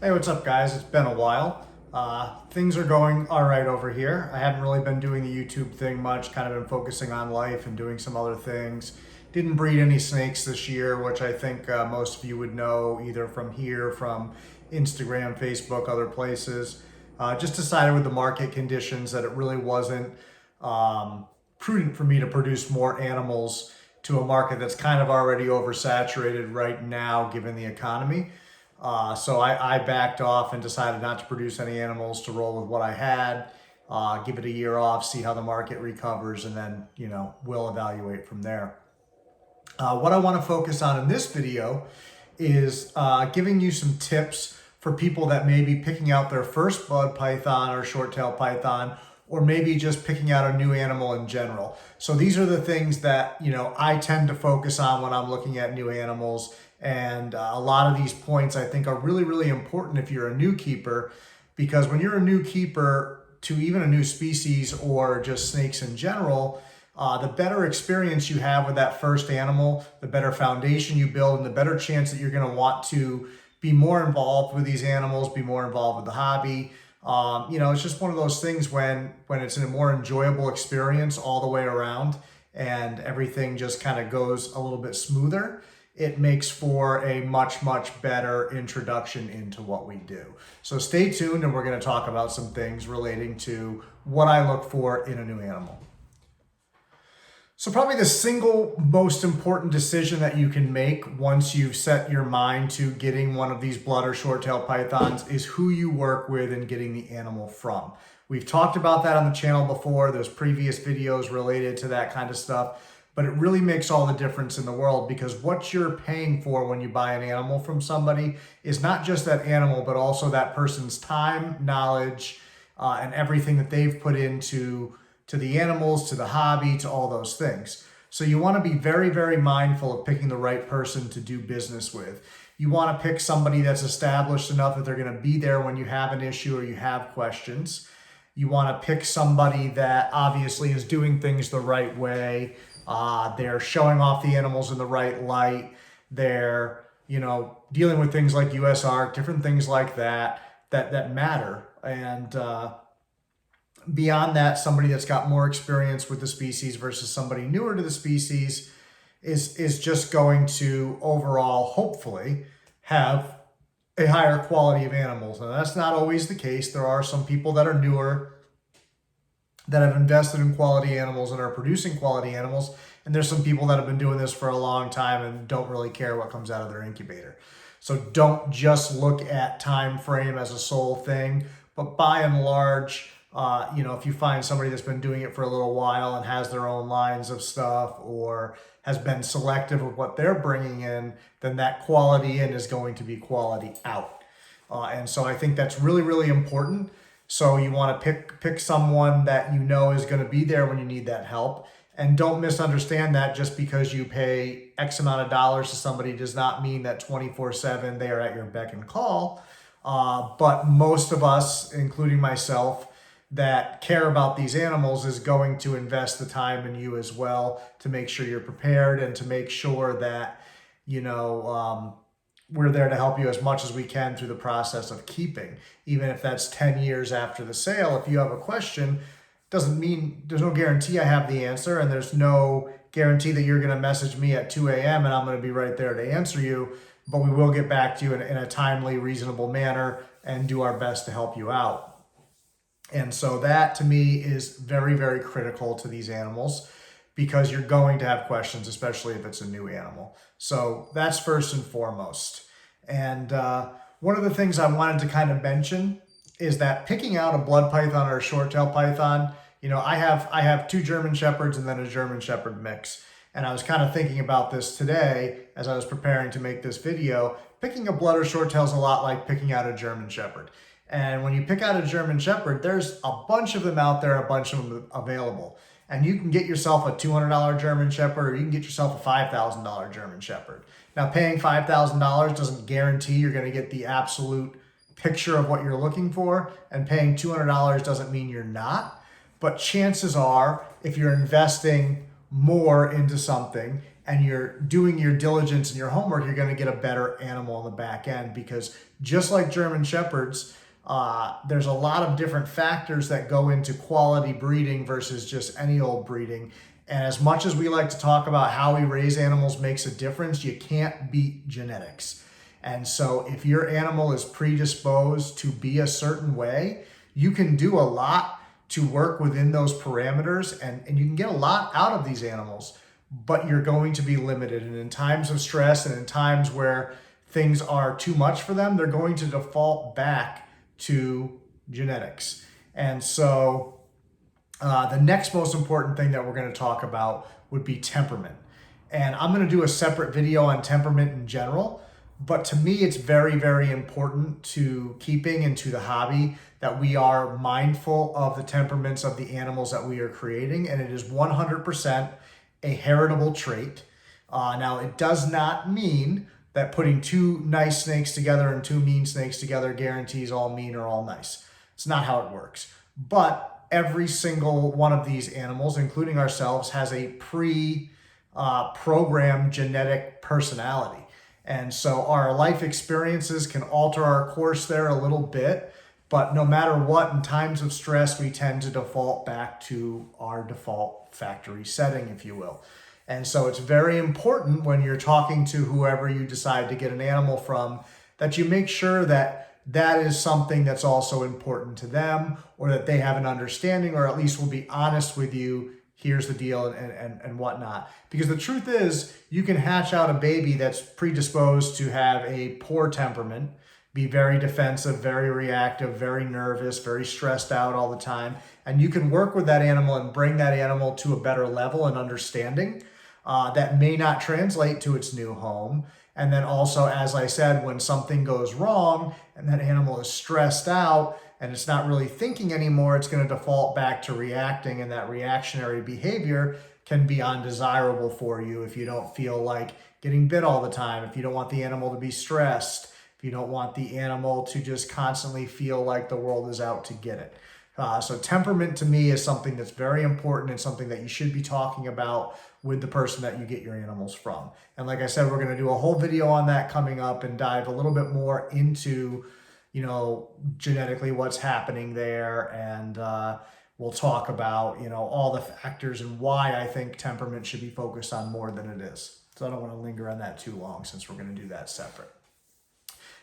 Hey, what's up, guys? It's been a while. Things are going all right over here. I haven't really been doing the YouTube thing much, kind of been focusing on life and doing some other things. Didn't breed any snakes this year, which I think most of you would know either from here, from Instagram, Facebook, other places. Just decided with the market conditions that it really wasn't prudent for me to produce more animals to a market that's kind of already oversaturated right now, given the economy. So I backed off and decided not to produce any animals, to roll with what I had, give it a year off, see how the market recovers, and then, we'll evaluate from there. What I want to focus on in this video is giving you some tips for people that may be picking out their first blood python or short-tailed python, or maybe just picking out a new animal in general. So these are the things that, I tend to focus on when I'm looking at new animals. And a lot of these points I think are really, really important if you're a new keeper, because when you're a new keeper to even a new species or just snakes in general, the better experience you have with that first animal, the better foundation you build, and the better chance that you're going to want to be more involved with these animals, be more involved with the hobby. It's just one of those things when it's a more enjoyable experience all the way around and everything just kind of goes a little bit smoother. It makes for a much, much better introduction into what we do. So stay tuned, and we're going to talk about some things relating to what I look for in a new animal. So probably the single most important decision that you can make once you've set your mind to getting one of these blood or short-tailed pythons is who you work with and getting the animal from. We've talked about that on the channel before. There's previous videos related to that kind of stuff. But it really makes all the difference in the world, because what you're paying for when you buy an animal from somebody is not just that animal, but also that person's time, knowledge, and everything that they've put into the animals, to the hobby, to all those things. So you want to be very, very mindful of picking the right person to do business with. You want to pick somebody that's established enough that they're going to be there when you have an issue or you have questions. You want to pick somebody that obviously is doing things the right way. They're showing off the animals in the right light. They're, dealing with things like USR, different things like that matter. And beyond that, somebody that's got more experience with the species versus somebody newer to the species is just going to overall, hopefully, have a higher quality of animals. And that's not always the case. There are some people that are newer that have invested in quality animals and are producing quality animals. And there's some people that have been doing this for a long time and don't really care what comes out of their incubator. So don't just look at time frame as a sole thing, but by and large, if you find somebody that's been doing it for a little while and has their own lines of stuff or has been selective of what they're bringing in, then that quality in is going to be quality out. And so I think that's really, really important. So you want to pick someone that is going to be there when you need that help. And don't misunderstand that just because you pay X amount of dollars to somebody does not mean that 24/7 they are at your beck and call. But most of us, including myself, that care about these animals is going to invest the time in you as well to make sure you're prepared and to make sure that, we're there to help you as much as we can through the process of keeping. Even if that's 10 years after the sale, if you have a question, doesn't mean there's no guarantee I have the answer, and there's no guarantee that you're going to message me at 2 a.m. and I'm going to be right there to answer you, but we will get back to you in a timely, reasonable manner and do our best to help you out. And so that to me is very, very critical to these animals, because you're going to have questions, especially if it's a new animal. So that's first and foremost. And one of the things I wanted to kind of mention is that picking out a blood python or a short-tailed python, I have two German Shepherds and then a German Shepherd mix. And I was kind of thinking about this today as I was preparing to make this video. Picking a blood or short-tail is a lot like picking out a German Shepherd. And when you pick out a German Shepherd, there's a bunch of them out there, a bunch of them available. And you can get yourself a $200 German Shepherd, or you can get yourself a $5,000 German Shepherd. Now, paying $5,000 doesn't guarantee you're going to get the absolute picture of what you're looking for, and paying $200 doesn't mean you're not. But chances are, if you're investing more into something and you're doing your diligence and your homework, you're going to get a better animal on the back end, because just like German Shepherds, there's a lot of different factors that go into quality breeding versus just any old breeding. And as much as we like to talk about how we raise animals makes a difference, you can't beat genetics. And so if your animal is predisposed to be a certain way, you can do a lot to work within those parameters, and you can get a lot out of these animals, but you're going to be limited. And in times of stress and in times where things are too much for them, they're going to default back to genetics. And so the next most important thing that we're going to talk about would be temperament. And I'm going to do a separate video on temperament in general, but to me, it's very, very important to keeping and to the hobby that we are mindful of the temperaments of the animals that we are creating. And it is 100% a heritable trait. Now, it does not mean that putting two nice snakes together and two mean snakes together guarantees all mean or all nice. It's not how it works. But every single one of these animals, including ourselves, has a pre-programmed genetic personality. And so our life experiences can alter our course there a little bit, but no matter what, in times of stress, we tend to default back to our default factory setting, if you will. And so it's very important when you're talking to whoever you decide to get an animal from, that you make sure that that is something that's also important to them, or that they have an understanding, or at least will be honest with you. Here's the deal and whatnot. Because the truth is, you can hatch out a baby that's predisposed to have a poor temperament, be very defensive, very reactive, very nervous, very stressed out all the time. And you can work with that animal and bring that animal to a better level and understanding that may not translate to its new home. And then also, as I said, when something goes wrong and that animal is stressed out and it's not really thinking anymore, it's going to default back to reacting, and that reactionary behavior can be undesirable for you if you don't feel like getting bit all the time, if you don't want the animal to be stressed, if you don't want the animal to just constantly feel like the world is out to get it. So temperament to me is something that's very important and something that you should be talking about with the person that you get your animals from. And like I said, we're going to do a whole video on that coming up and dive a little bit more into, genetically what's happening there. And we'll talk about, all the factors and why I think temperament should be focused on more than it is. So I don't want to linger on that too long, since we're going to do that separate.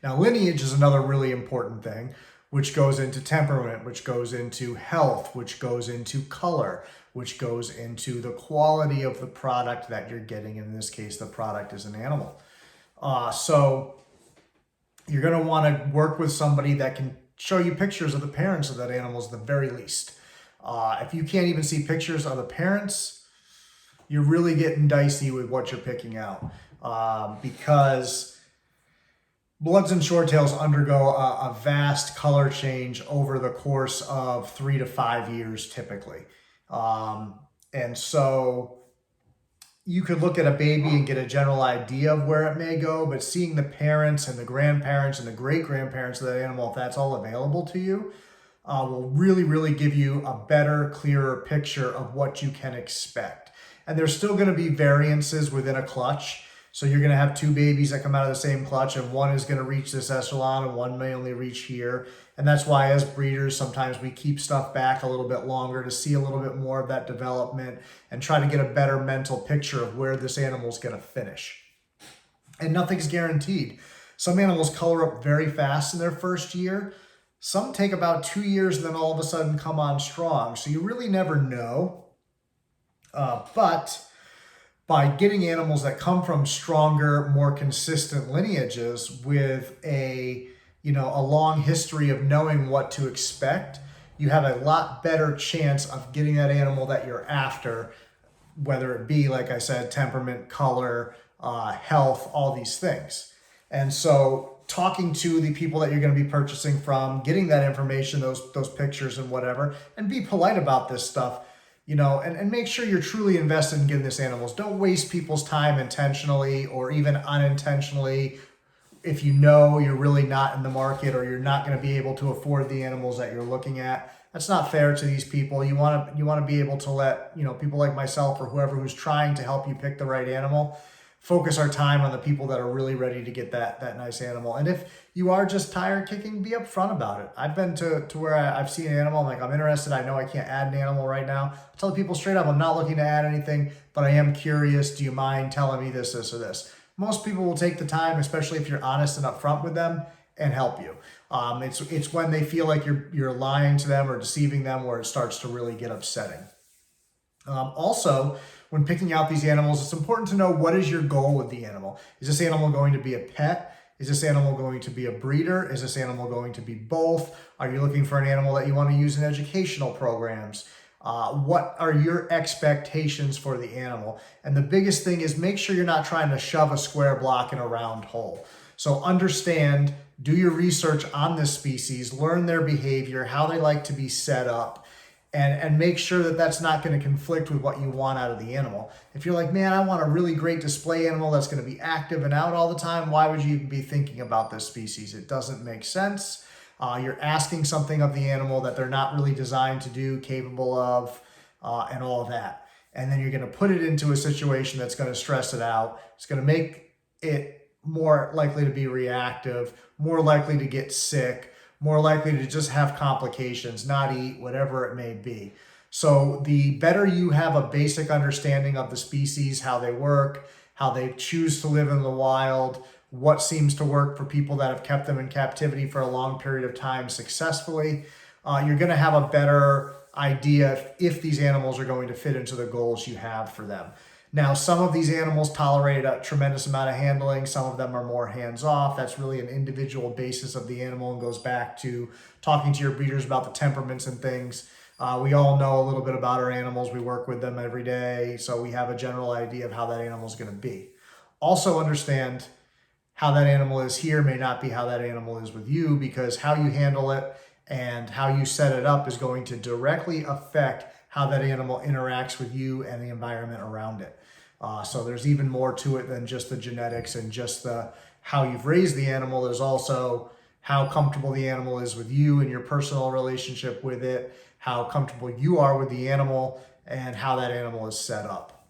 Now, lineage is another really important thing, which goes into temperament, which goes into health, which goes into color, which goes into the quality of the product that you're getting. In this case, the product is an animal. So you're going to want to work with somebody that can show you pictures of the parents of that animal at the very least. If you can't even see pictures of the parents, you're really getting dicey with what you're picking out, because Bloods and Shorttails undergo a vast color change over the course of 3 to 5 years typically. And so you could look at a baby and get a general idea of where it may go, but seeing the parents and the grandparents and the great-grandparents of that animal, if that's all available to you, will really, really give you a better, clearer picture of what you can expect. And there's still going to be variances within a clutch. So you're going to have two babies that come out of the same clutch, and one is going to reach this echelon and one may only reach here. And that's why as breeders, sometimes we keep stuff back a little bit longer to see a little bit more of that development and try to get a better mental picture of where this animal is going to finish. And nothing's guaranteed. Some animals color up very fast in their first year. Some take about 2 years and then all of a sudden come on strong. So you really never know. But by getting animals that come from stronger, more consistent lineages with a long history of knowing what to expect, you have a lot better chance of getting that animal that you're after, whether it be, like I said, temperament, color, health, all these things. And so talking to the people that you're going to be purchasing from, getting that information, those pictures and whatever, and be polite about this stuff, and make sure you're truly invested in getting this animals. Don't waste people's time intentionally or even unintentionally if you know you're really not in the market or you're not going to be able to afford the animals that you're looking at. That's not fair to these people. You want to be able to let, people like myself or whoever who's trying to help you pick the right animal, focus our time on the people that are really ready to get that nice animal. And if you are just tire kicking, be upfront about it. I've been to where I've seen an animal, I'm like, I'm interested. I know I can't add an animal right now. I tell the people straight up, I'm not looking to add anything, but I am curious. Do you mind telling me this, or this? Most people will take the time, especially if you're honest and upfront with them, and help you. It's when they feel like you're lying to them or deceiving them where it starts to really get upsetting. Also, when picking out these animals, it's important to know, what is your goal with the animal? Is this animal going to be a pet? Is this animal going to be a breeder? Is this animal going to be both? Are you looking for an animal that you want to use in educational programs? What are your expectations for the animal? And the biggest thing is, make sure you're not trying to shove a square block in a round hole. So understand, do your research on this species, learn their behavior, how they like to be set up, and make sure that that's not going to conflict with what you want out of the animal. If you're like, man, I want a really great display animal that's going to be active and out all the time, why would you even be thinking about this species? It doesn't make sense. You're asking something of the animal that they're not really designed to do, capable of, and all of that. And then you're going to put it into a situation that's going to stress it out. It's going to make it more likely to be reactive, more likely to get sick, more likely to just have complications, not eat, whatever it may be. So the better you have a basic understanding of the species, how they work, how they choose to live in the wild, what seems to work for people that have kept them in captivity for a long period of time successfully, you're going to have a better idea if these animals are going to fit into the goals you have for them. Now, some of these animals tolerate a tremendous amount of handling. Some of them are more hands-off. That's really an individual basis of the animal and goes back to talking to your breeders about the temperaments and things. We all know a little bit about our animals. We work with them every day, so we have a general idea of how that animal is going to be. Also understand, how that animal is here may not be how that animal is with you, because how you handle it and how you set it up is going to directly affect how that animal interacts with you and the environment around it. So there's even more to it than just the genetics and just the how you've raised the animal. There's also how comfortable the animal is with you and your personal relationship with it, how comfortable you are with the animal, and how that animal is set up.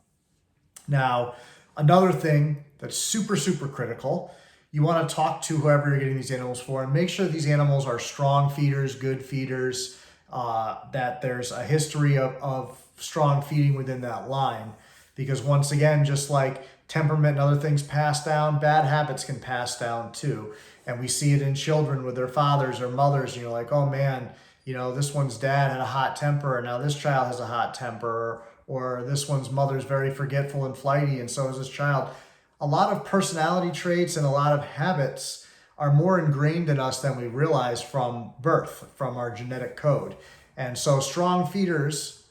Now, another thing that's super, super critical, you want to talk to whoever you're getting these animals for and make sure these animals are strong feeders, good feeders, that there's a history of strong feeding within that line. Because once again, just like temperament and other things pass down, bad habits can pass down too. And we see it in children with their fathers or mothers, and you're like, oh man, this one's dad had a hot temper, and now this child has a hot temper, or this one's mother's very forgetful and flighty, and so is this child. A lot of personality traits and a lot of habits are more ingrained in us than we realize from birth, from our genetic code. And so strong feeders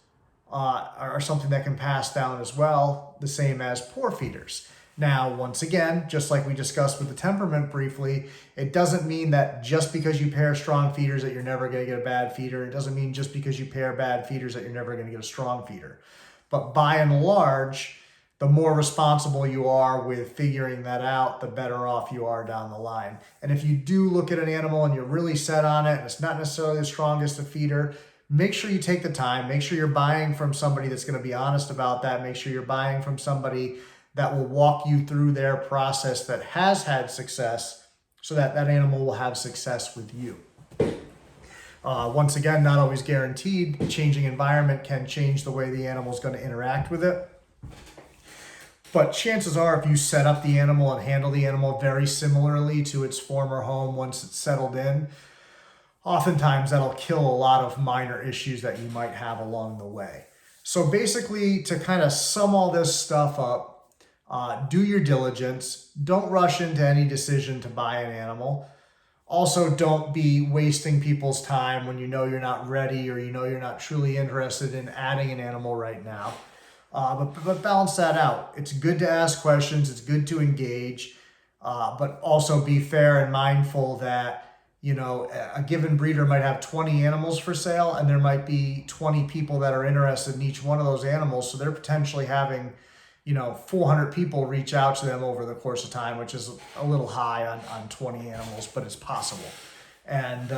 are something that can pass down as well, the same as poor feeders. Now, once again, just like we discussed with the temperament briefly, it doesn't mean that just because you pair strong feeders that you're never going to get a bad feeder. It doesn't mean just because you pair bad feeders that you're never going to get a strong feeder. But by and large, the more responsible you are with figuring that out, the better off you are down the line. And if you do look at an animal and you're really set on it, and it's not necessarily the strongest of feeder, make sure you take the time. Make sure you're buying from somebody that's going to be honest about that. Make sure you're buying from somebody that will walk you through their process that has had success, so that that animal will have success with you. Once again, not always guaranteed. Changing environment can change the way the animal is going to interact with it. But chances are, if you set up the animal and handle the animal very similarly to its former home once it's settled in, oftentimes that'll kill a lot of minor issues that you might have along the way. So basically, to kind of sum all this stuff up, do your diligence. Don't rush into any decision to buy an animal. Also, don't be wasting people's time when you know you're not ready or you know you're not truly interested in adding an animal right now. But balance that out. It's good to ask questions. It's good to engage, but also be fair and mindful that, a given breeder might have 20 animals for sale, and there might be 20 people that are interested in each one of those animals. So they're potentially having, 400 people reach out to them over the course of time, which is a little high on 20 animals, but it's possible. And,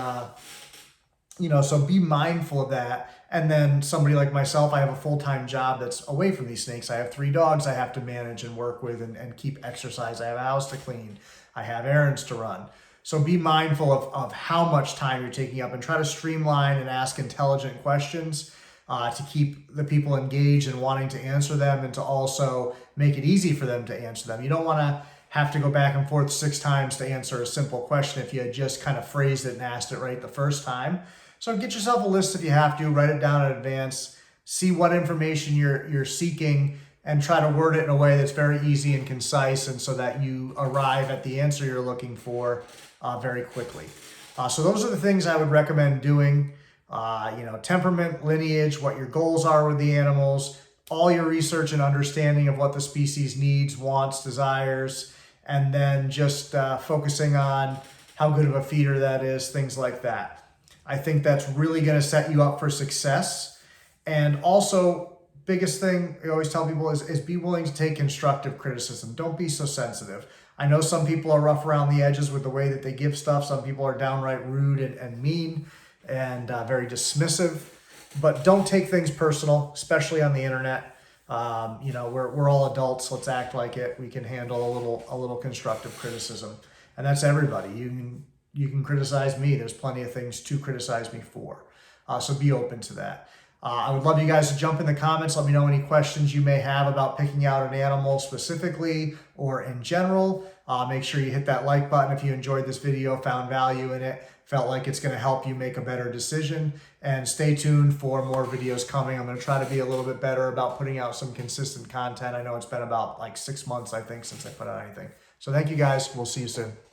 so be mindful of that. And then somebody like myself, I have a full-time job that's away from these snakes. I have 3 dogs I have to manage and work with and keep exercise. I have a house to clean. I have errands to run. So be mindful of how much time you're taking up and try to streamline and ask intelligent questions to keep the people engaged and wanting to answer them, and to also make it easy for them to answer them. You don't want to have to go back and forth 6 times to answer a simple question if you had just kind of phrased it and asked it right the first time. So get yourself a list if you have to, write it down in advance, see what information you're seeking, and try to word it in a way that's very easy and concise, and so that you arrive at the answer you're looking for very quickly. So those are the things I would recommend doing. Temperament, lineage, what your goals are with the animals, all your research and understanding of what the species needs, wants, desires, and then just focusing on how good of a feeder that is, things like that. I think that's really going to set you up for success. And also, biggest thing I always tell people is be willing to take constructive criticism. Don't be so sensitive. I know some people are rough around the edges with the way that they give stuff. Some people are downright rude and mean and very dismissive. But don't take things personal, especially on the internet. We're all adults. Let's act like it. We can handle a little constructive criticism, and that's everybody. You can criticize me. There's plenty of things to criticize me for. So be open to that. I would love you guys to jump in the comments. Let me know any questions you may have about picking out an animal specifically or in general. Make sure you hit that like button if you enjoyed this video, found value in it, felt like it's going to help you make a better decision. And stay tuned for more videos coming. I'm going to try to be a little bit better about putting out some consistent content. I know it's been about like 6 months, I think, since I put out anything. So thank you guys. We'll see you soon.